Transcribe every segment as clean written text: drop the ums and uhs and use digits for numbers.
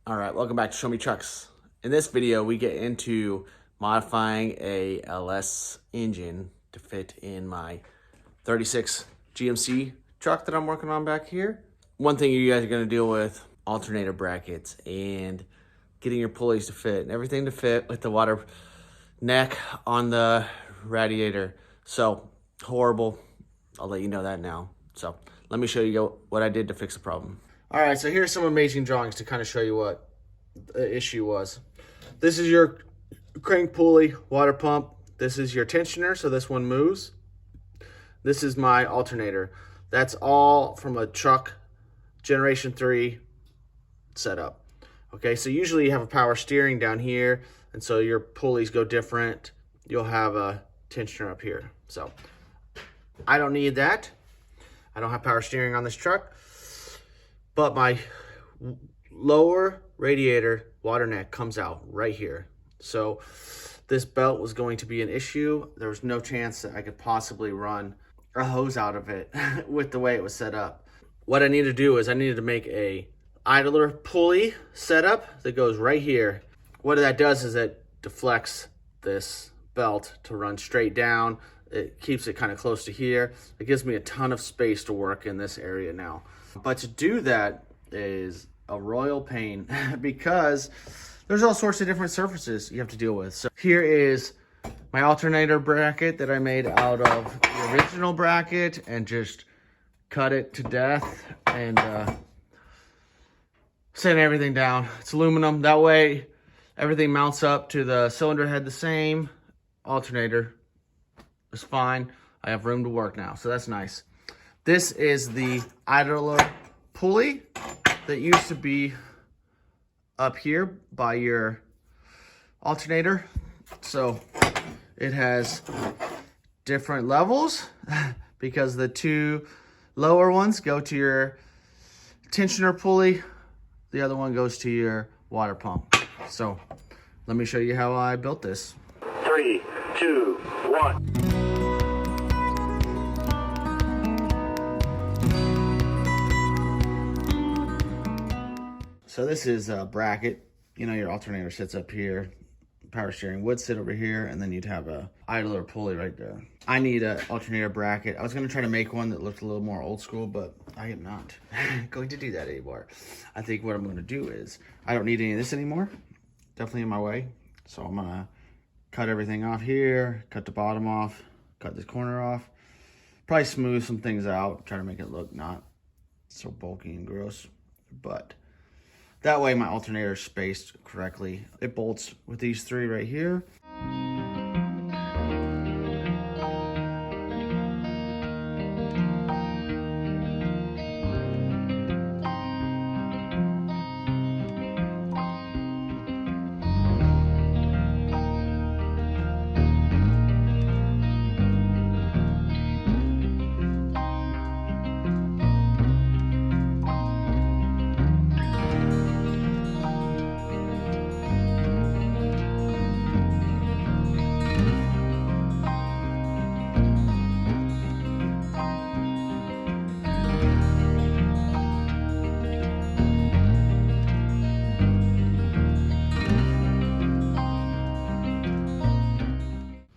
All right, welcome back to Show Me Trucks. In this video, we get into modifying a LS engine to fit in my 36 GMC truck that I'm working on back here. One thing you guys are gonna deal with, alternator brackets and getting your pulleys to fit and everything to fit with the water neck on the radiator. So, horrible. I'll let you know that now. So, let me show you what I did to fix the problem. All right, so here's some amazing drawings to kind of show you what the issue was. This is your crank pulley water pump. This is your tensioner, so this one moves. This is my alternator. That's all from a truck Generation 3 setup. Okay, so usually you have a power steering down here, and so your pulleys go different. You'll have a tensioner up here. So I don't need that. I don't have power steering on this truck. But my lower radiator water neck comes out right here. So this belt was going to be an issue. There was no chance that I could possibly run a hose out of it with the way it was set up. What I need to do is I needed to make a idler pulley setup that goes right here. What that does is it deflects this belt to run straight down. It keeps it kind of close to here. It gives me a ton of space to work in this area now. But to do that is a royal pain because there's all sorts of different surfaces you have to deal with. So here is my alternator bracket that I made out of the original bracket and just cut it to death and sand everything down. It's aluminum. That way everything mounts up to the cylinder head the same. Alternator is fine. I have room to work now, so that's nice. This is the idler pulley that used to be up here by your alternator. So it has different levels because the two lower ones go to your tensioner pulley. The other one goes to your water pump. So let me show you how I built this. 3, 2, 1. So this is a bracket. You know, your alternator sits up here. Power steering would sit over here, and then you'd have a idler pulley right there. I need an alternator bracket. I was gonna try to make one that looked a little more old school, but I am not going to do that anymore. I think what I'm gonna do is, I don't need any of this anymore. Definitely in my way. So I'm gonna cut everything off here, cut the bottom off, cut this corner off. Probably smooth some things out, try to make it look not so bulky and gross, but that way my alternator is spaced correctly. It bolts with these three right here.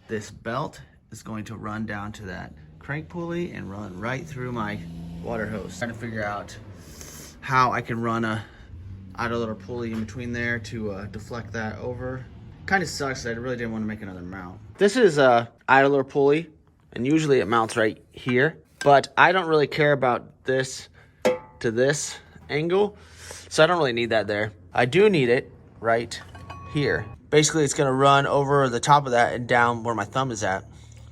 This belt is going to run down to that crank pulley and run right through my water hose. Trying to figure out how I can run a idler pulley in between there to deflect that over. Kind of sucks. I really didn't want to make another mount. This is a idler pulley, and usually it mounts right here, but I don't really care about this to this angle, so I don't really need that there. I do need it right here. Basically, it's gonna run over the top of that and down where my thumb is at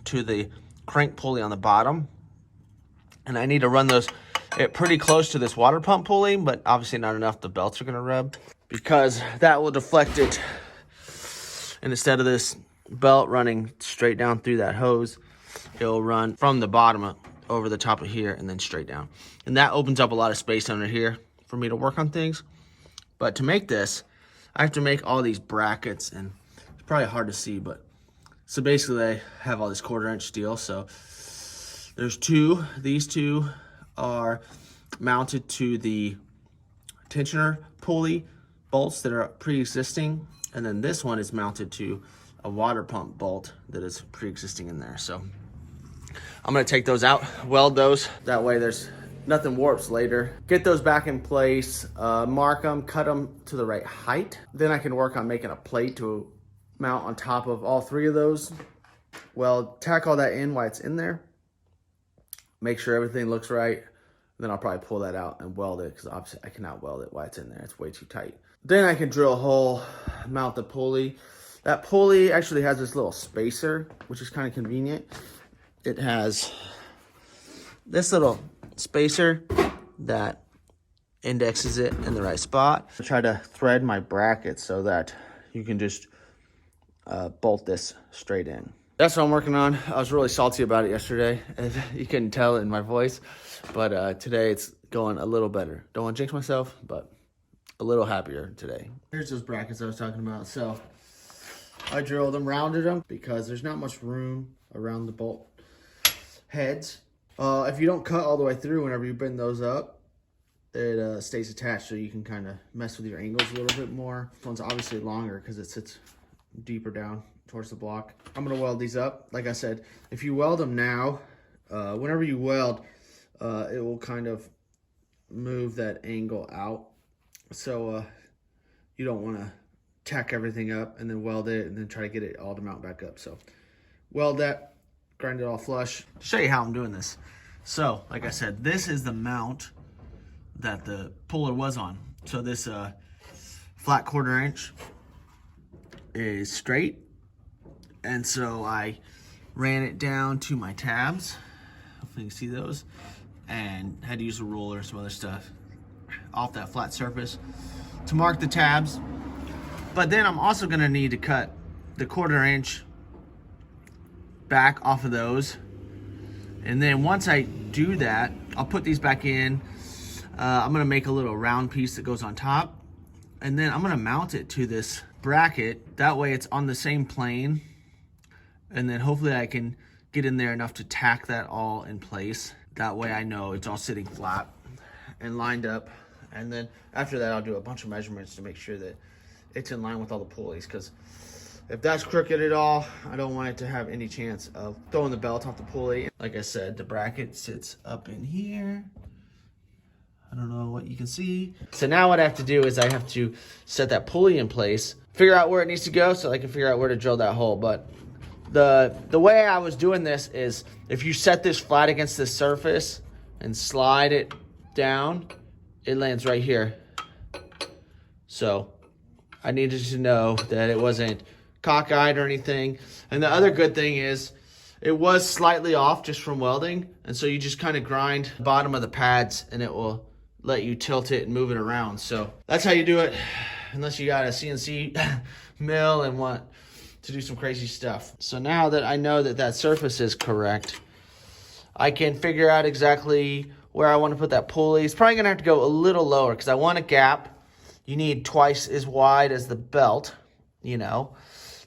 to the crank pulley on the bottom. And I need to run those pretty close to this water pump pulley, but obviously not enough the belts are gonna rub because that will deflect it. And instead of this belt running straight down through that hose, it'll run from the bottom over the top of here and then straight down. And that opens up a lot of space under here for me to work on things. But to make this, I have to make all these brackets, and it's probably hard to see, but so basically I have all this 1/4" steel. So there's two. These two are mounted to the tensioner pulley bolts that are pre-existing, and then this one is mounted to a water pump bolt that is pre-existing in there. So I'm gonna take those out, weld those. That way there's nothing warps later. Get those back in place, mark them, cut them to the right height. Then I can work on making a plate to mount on top of all three of those. Well, tack all that in while it's in there. Make sure everything looks right. Then I'll probably pull that out and weld it, because obviously I cannot weld it while it's in there. It's way too tight. Then I can drill a hole, mount the pulley. That pulley actually has this little spacer, which is kind of convenient. It has this little spacer that indexes it in the right spot. I try to thread my bracket so that you can just bolt this straight in. That's what I'm working on. I was really salty about it yesterday, and you couldn't tell in my voice, but today it's going a little better. Don't want to jinx myself, but a little happier today. Here's those brackets I was talking about. So I drilled them, rounded them, because there's not much room around the bolt heads. If you don't cut all the way through, whenever you bend those up, it stays attached, so you can kind of mess with your angles a little bit more. This one's obviously longer because it sits deeper down towards the block. I'm gonna weld these up. Like I said, if you weld them now, whenever you weld, it will kind of move that angle out. So you don't want to tack everything up and then weld it and then try to get it all to mount back up. So weld that, grind it all flush. To show you how I'm doing this. So like I said, this is the mount that the puller was on. So this flat 1/4 inch is straight, and so I ran it down to my tabs. Hopefully you can see those, and had to use a ruler, some other stuff off that flat surface to mark the tabs. But then I'm also going to need to cut the 1/4 inch back off of those, and then once I do that, I'll put these back in. I'm going to make a little round piece that goes on top, and then I'm going to mount it to this bracket. That way it's on the same plane, and then hopefully I can get in there enough to tack that all in place. That way I know it's all sitting flat and lined up, and then after that I'll do a bunch of measurements to make sure that it's in line with all the pulleys, because if that's crooked at all, I don't want it to have any chance of throwing the belt off the pulley. Like I said, the bracket sits up in here. I don't know what you can see. So now what I have to do is I have to set that pulley in place, figure out where it needs to go so I can figure out where to drill that hole. But the way I was doing this is, if you set this flat against this surface and slide it down, it lands right here. So I needed to know that it wasn't cockeyed or anything. And the other good thing is, it was slightly off just from welding, and so you just kind of grind the bottom of the pads and it will let you tilt it and move it around. So that's how you do it, unless you got a CNC mill and want to do some crazy stuff. So now that I know that that surface is correct, I can figure out exactly where I want to put that pulley. It's probably gonna have to go a little lower because I want a gap. You need twice as wide as the belt, you know,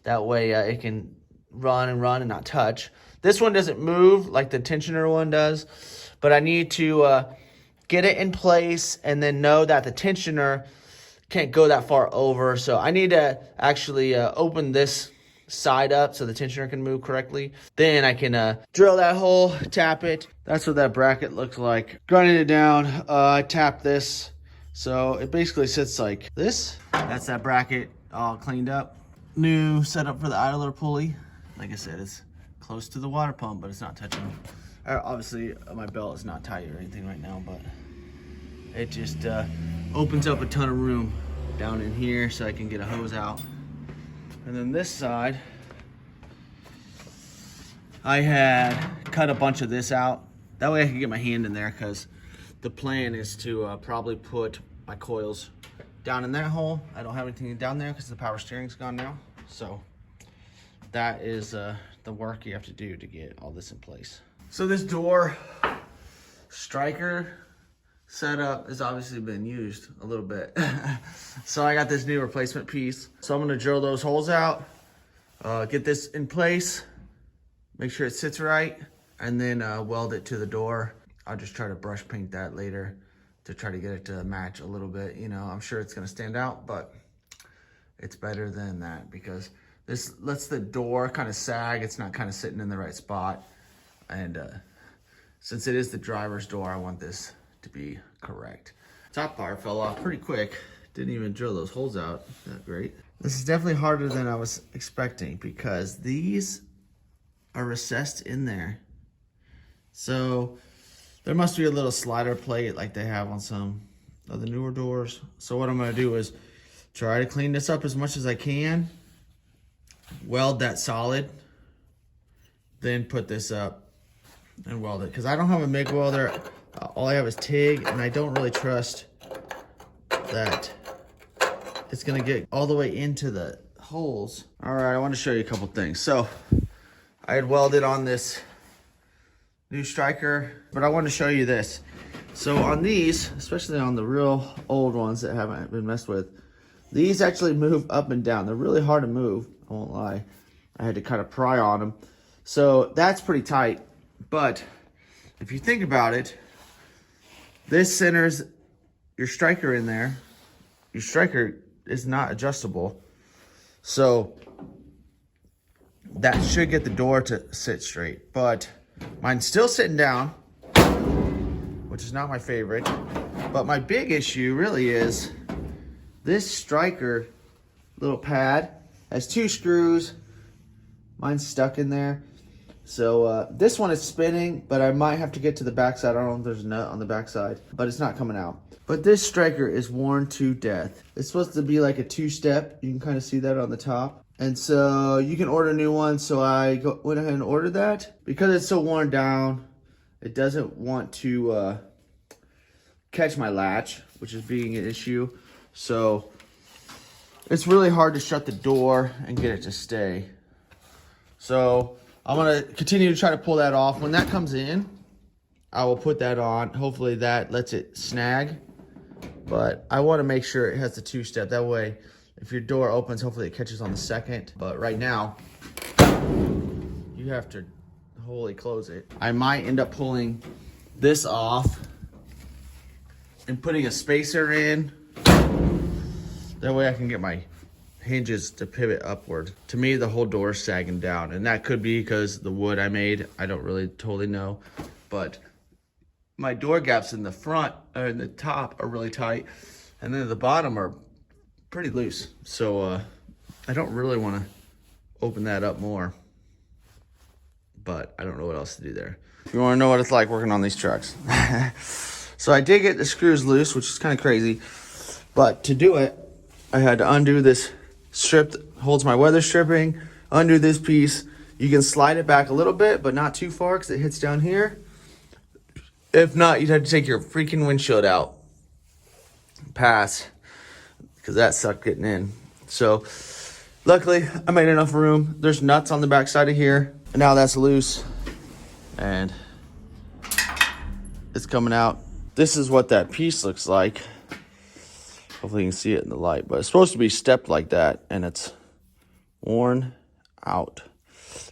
that way it can run and not touch. This one doesn't move like the tensioner one does, but I need to get it in place and then know that the tensioner can't go that far over. So I need to actually open this side up so the tensioner can move correctly. Then I can drill that hole, tap it. That's what that bracket looks like. Grinding it down, I tap this. So it basically sits like this. That's that bracket all cleaned up. New setup for the idler pulley. Like I said, it's close to the water pump, but it's not touching. Obviously, my belt is not tight or anything right now, but it just opens up a ton of room down in here so I can get a hose out. And then this side, I had cut a bunch of this out. That way I can get my hand in there, because the plan is to probably put my coils down in that hole. I don't have anything down there because the power steering's gone now. So that is the work you have to do to get all this in place. So this door striker setup has obviously been used a little bit. So I got this new replacement piece. So I'm gonna drill those holes out, get this in place, make sure it sits right, and then weld it to the door. I'll just try to brush paint that later to try to get it to match a little bit. You know, I'm sure it's gonna stand out, but it's better than that, because this lets the door kind of sag. It's not kind of sitting in the right spot. And since it is the driver's door, I want this to be correct. Top part fell off pretty quick. Didn't even drill those holes out that great. This is definitely harder than I was expecting, because these are recessed in there. So there must be a little slider plate like they have on some of the newer doors. So what I'm gonna do is try to clean this up as much as I can, weld that solid, then put this up and weld it. Because I don't have a MIG welder, all I have is TIG, and I don't really trust that it's gonna get all the way into the holes. All right, I want to show you a couple things. So I had welded on this new striker, but I want to show you this. So on these, especially on the real old ones that haven't been messed with, these actually move up and down. They're really hard to move, I won't lie. I had to kind of pry on them. So that's pretty tight. But if you think about it, this centers your striker in there. Your striker is not adjustable. So that should get the door to sit straight. But mine's still sitting down, which is not my favorite. But my big issue really is this striker little pad has 2 screws. Mine's stuck in there. So this one is spinning, but I might have to get to the backside. I don't know if there's a nut on the backside, but it's not coming out. But this striker is worn to death. It's supposed to be like a 2-step. You can kind of see that on the top. And so you can order a new one. So I went ahead and ordered that. Because it's so worn down, it doesn't want to catch my latch, which is being an issue. So it's really hard to shut the door and get it to stay. So I'm gonna continue to try to pull that off. When that comes in, I will put that on. Hopefully that lets it snag. But I wanna make sure it has the 2-step. That way, if your door opens, hopefully it catches on the second. But right now, you have to wholly close it. I might end up pulling this off and putting a spacer in. That way I can get my hinges to pivot upward. To me, the whole door is sagging down, and that could be because the wood I made. I don't really totally know, but my door gaps in the front or in the top are really tight, and then the bottom are pretty loose. So I don't really want to open that up more, but I don't know what else to do there. If you want to know what it's like working on these trucks. So I did get the screws loose, which is kind of crazy, but to do it, I had to undo this strip that holds my weather stripping, undo this piece. You can slide it back a little bit, but not too far because it hits down here. If not, you'd have to take your freaking windshield out. Pass, because that sucked getting in. So luckily, I made enough room. There's nuts on the back side of here. And now that's loose. And it's coming out. This is what that piece looks like. Hopefully you can see it in the light, but it's supposed to be stepped like that, and it's worn out.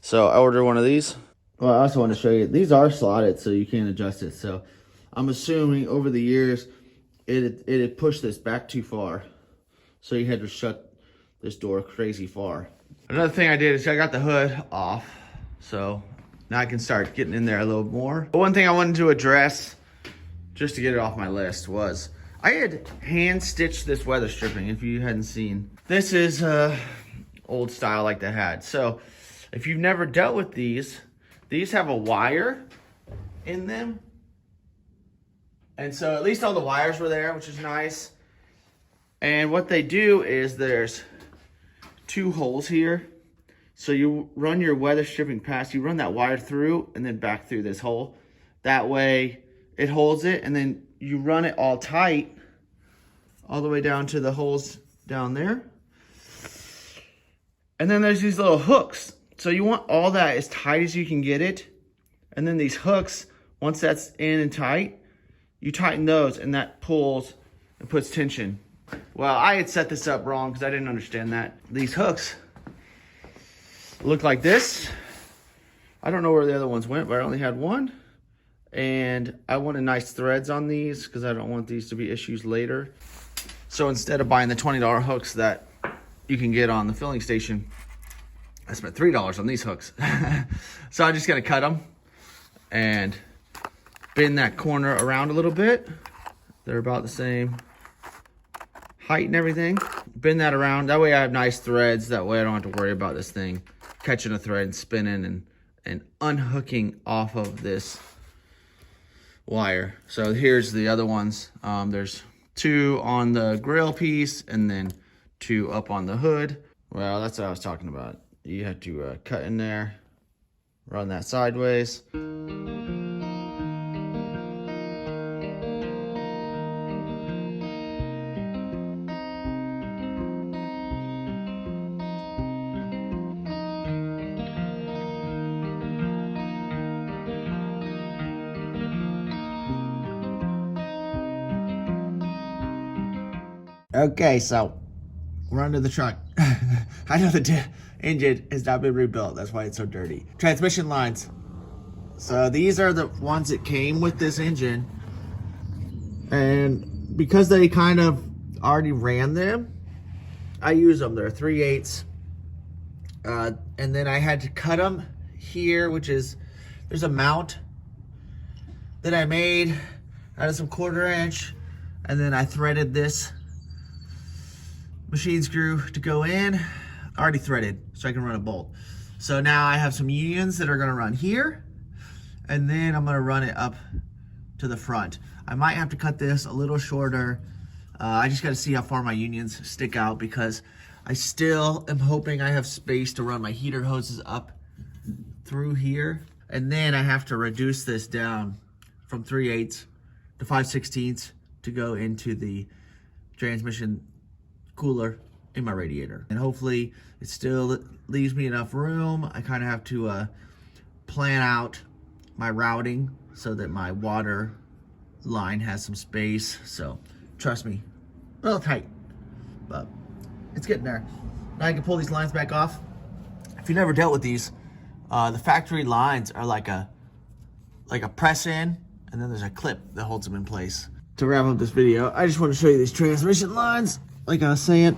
So I ordered one of these. Well, I also want to show you, these are slotted, so you can't adjust it. So I'm assuming over the years, it had pushed this back too far. So you had to shut this door crazy far. Another thing I did is I got the hood off. So now I can start getting in there a little more. But one thing I wanted to address, just to get it off my list, was I had hand stitched this weather stripping, if you hadn't seen. This is old style like they had. So if you've never dealt with these have a wire in them. And so at least all the wires were there, which is nice. And what they do is there's 2 holes here. So you run your weather stripping past, you run that wire through and then back through this hole. That way it holds it, and then you run it all tight all the way down to the holes down there. And then there's these little hooks. So you want all that as tight as you can get it. And then these hooks, once that's in and tight, you tighten those, and that pulls and puts tension. Well, I had set this up wrong because I didn't understand that. These hooks look like this. I don't know where the other ones went, but I only had one. And I wanted nice threads on these because I don't want these to be issues later. So instead of buying the $20 hooks that you can get on the filling station. I spent $3 on these hooks. So I just gotta cut them and bend that corner around a little bit. They're about the same height and everything. Bend that around. That way I have nice threads. That way I don't have to worry about this thing catching a thread and spinning and unhooking off of this wire. So here's the other ones. There's 2 on the grill piece and then 2 up on the hood. Well, that's what I was talking about. You have to cut in there, run that sideways. Okay, so we're under the truck. I know the engine has not been rebuilt. That's why it's so dirty. Transmission lines. So these are the ones that came with this engine. And because they kind of already ran them, I use them. They're 3/8. And then I had to cut them here, which is, there's a mount that I made out of some 1/4 inch. And then I threaded this machine screw to go in, already threaded, so I can run a bolt. So now I have some unions that are gonna run here, and then I'm gonna run it up to the front. I might have to cut this a little shorter. I just gotta see how far my unions stick out, because I still am hoping I have space to run my heater hoses up through here. And then I have to reduce this down from 3/8 to 5/16 to go into the transmission cooler in my radiator. And hopefully it still leaves me enough room. I kind of have to plan out my routing so that my water line has some space. So trust me, a little tight, but it's getting there. Now I can pull these lines back off. If you never dealt with these, the factory lines are like a press in, and then there's a clip that holds them in place. To wrap up this video, I just want to show you these transmission lines. Like I was saying,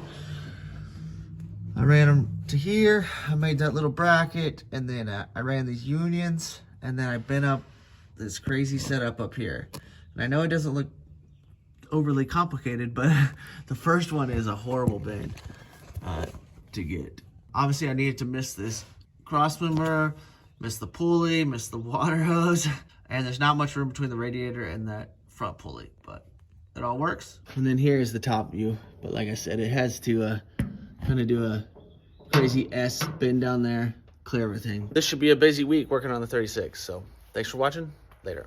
I ran them to here. I made that little bracket, and then I ran these unions, and then I bent up this crazy setup up here. And I know it doesn't look overly complicated, but the first one is a horrible bend to get. Obviously, I needed to miss this cross member, miss the pulley, miss the water hose, and there's not much room between the radiator and that front pulley, but it all works. And then here's the top view. But like I said, it has to kind of do a crazy S bend down there, clear everything. This should be a busy week working on the 36. So thanks for watching. Later.